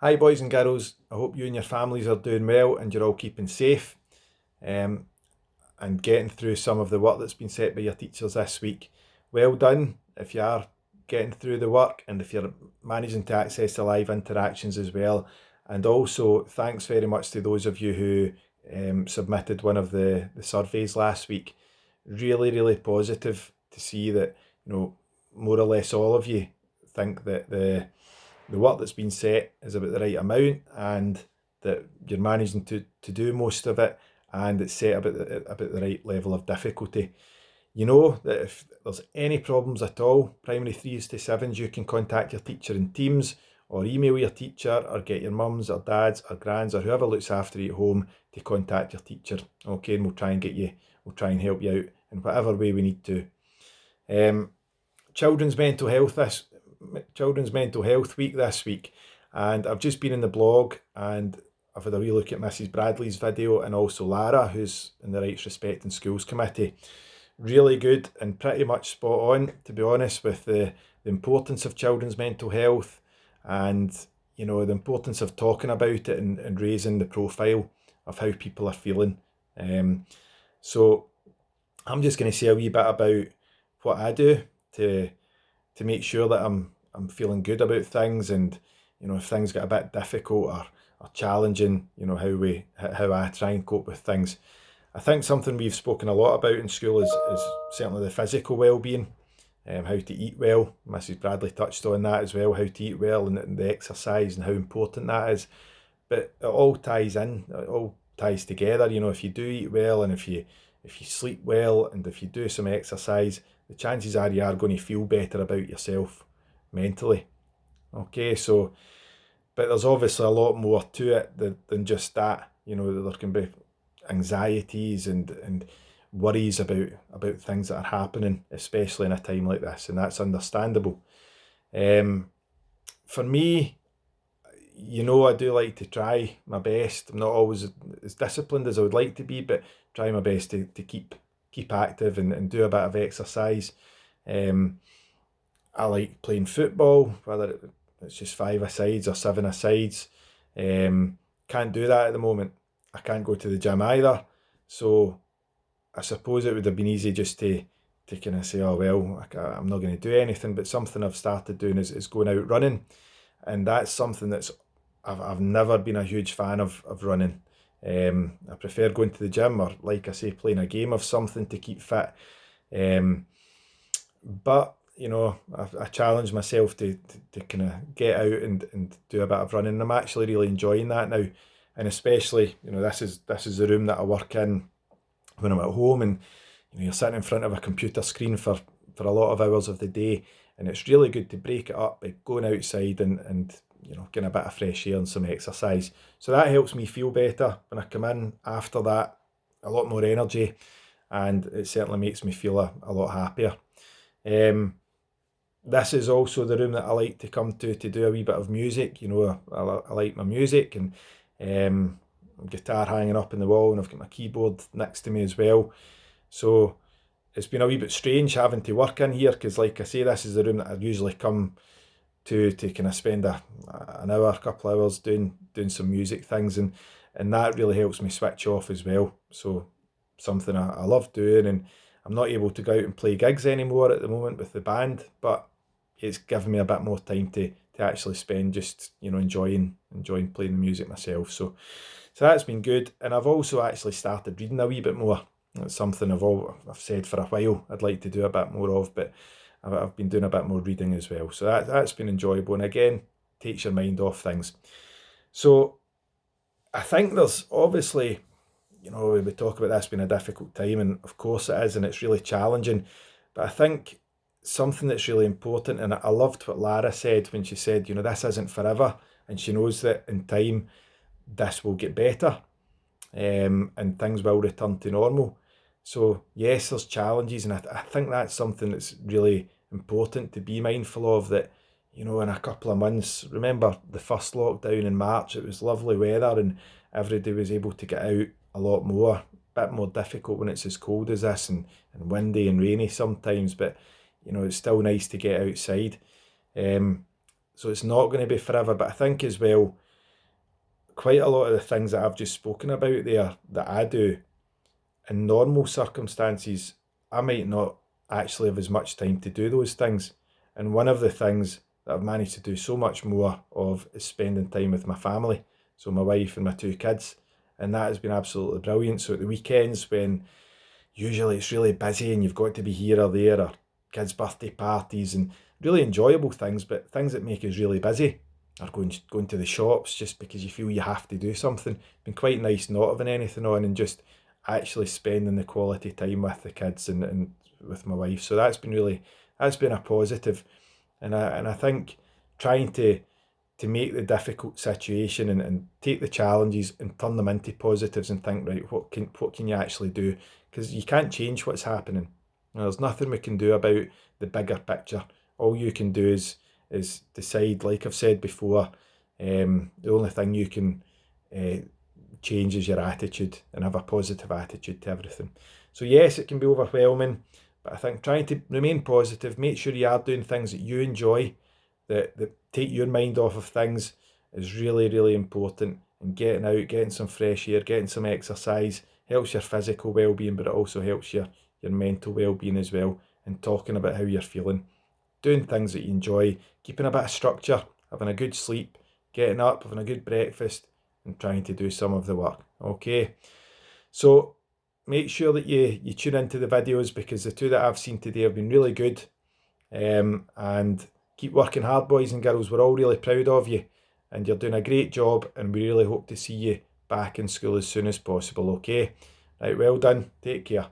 Hi boys and girls, I hope you and your families are doing well and you're all keeping safe um, and getting through some of the work that's been set by your teachers this week. Well done if you are getting through the work and if you're managing to access the live interactions as well. And also thanks very much to those of you who submitted one of the surveys last week. Really positive to see that, more or less all of you think that the work that's been set is about the right amount and that you're managing to do most of it and it's set about the right level of difficulty. You know that if there's any problems at all, primary threes to sevens, you can contact your teacher in Teams or email your teacher or get your mums or dads or grands or whoever looks after you at home to contact your teacher. Okay, and we'll try and help you out in whatever way we need to. Um, children's mental health this Children's Mental Health Week this week, and I've just been in the blog and I've had a wee look at Mrs. Bradley's video and also Lara, who's in the Rights, Respect and Schools Committee. Really good and pretty much spot on, to be honest, with the importance of children's mental health and the importance of talking about it and raising the profile of how people are feeling. So I'm just going to say a wee bit about what I do to make sure that I'm feeling good about things, and if things get a bit difficult or challenging, how I try and cope with things. I think something we've spoken a lot about in school is certainly the physical well-being, how to eat well. Mrs. Bradley touched on that as well, how to eat well and the exercise and how important that is. But it all ties in, it all ties together. If you do eat well and if you sleep well and if you do some exercise, the chances are you are going to feel better about yourself mentally. Okay, so, but there's obviously a lot more to it than just that. There can be anxieties and worries about things that are happening, especially in a time like this, and that's understandable. For me, I do like to try my best. I'm not always as disciplined as I would like to be, but try my best to keep active and do a bit of exercise. I like playing football, whether it's just 5-a-sides or 7-a-sides. Can't do that at the moment. I can't go to the gym either. So I suppose it would have been easy just to kind of say, oh, well, I'm not going to do anything. But something I've started doing is going out running. And that's something I've never been a huge fan of running. I prefer going to the gym or, like I say, playing a game of something to keep fit. But I challenge myself to kind of get out and do a bit of running. I'm actually really enjoying that now, and especially this is the room that I work in when I'm at home, and you're sitting in front of a computer screen for a lot of hours of the day, and it's really good to break it up by going outside and getting a bit of fresh air and some exercise. So that helps me feel better when I come in after that, a lot more energy, and it certainly makes me feel a lot happier. This is also the room that I like to come to do a wee bit of music. I like my music, and guitar hanging up in the wall, and I've got my keyboard next to me as well. So it's been a wee bit strange having to work in here because, like I say, this is the room that I usually come to kind of spend an hour, a couple of hours doing some music things, and that really helps me switch off as well. So something I love doing, and I'm not able to go out and play gigs anymore at the moment with the band, but it's given me a bit more time to actually spend just enjoying playing the music myself. So that's been good, and I've also actually started reading a wee bit more. It's something I've said for a while I'd like to do a bit more of, but I've been doing a bit more reading as well. So that's been enjoyable, and again, takes your mind off things. So I think there's obviously, we talk about this being a difficult time, and of course it is, and it's really challenging. But I think something that's really important, and I loved what Lara said when she said, this isn't forever, and she knows that in time this will get better, and things will return to normal. So yes, there's challenges, and I think that's something that's really important to be mindful of, that in a couple of months, remember the first lockdown in March, it was lovely weather and everybody was able to get out a lot more. A bit more difficult when it's as cold as this and windy and rainy sometimes, but it's still nice to get outside. So it's not going to be forever, but I think as well, quite a lot of the things that I've just spoken about there that I do in normal circumstances, I might not actually have as much time to do those things. And one of the things that I've managed to do so much more of is spending time with my family. So my wife and my two kids. And that has been absolutely brilliant. So at the weekends, when usually it's really busy and you've got to be here or there, or kids' birthday parties and really enjoyable things, but things that make us really busy, or going to the shops just because you feel you have to do something. It's been quite nice not having anything on and just actually spending the quality time with the kids and with my wife. So that's been a positive. And I think trying to make the difficult situation and take the challenges and turn them into positives and think, right, what can you actually do? Because you can't change what's happening. There's nothing we can do about the bigger picture. All you can do is decide, like I've said before, the only thing you can change is your attitude and have a positive attitude to everything. So yes, it can be overwhelming, but I think trying to remain positive, make sure you are doing things that you enjoy, that take your mind off of things, is really, really important. And getting out, getting some fresh air, getting some exercise helps your physical well-being, but it also helps your mental well-being as well. And talking about how you're feeling, doing things that you enjoy, keeping a bit of structure, having a good sleep, getting up, having a good breakfast, and trying to do some of the work. Okay, so make sure that you tune into the videos, because the two that I've seen today have been really good. And keep working hard, boys and girls. We're all really proud of you, and you're doing a great job, and we really hope to see you back in school as soon as possible. Okay, right, well done, take care.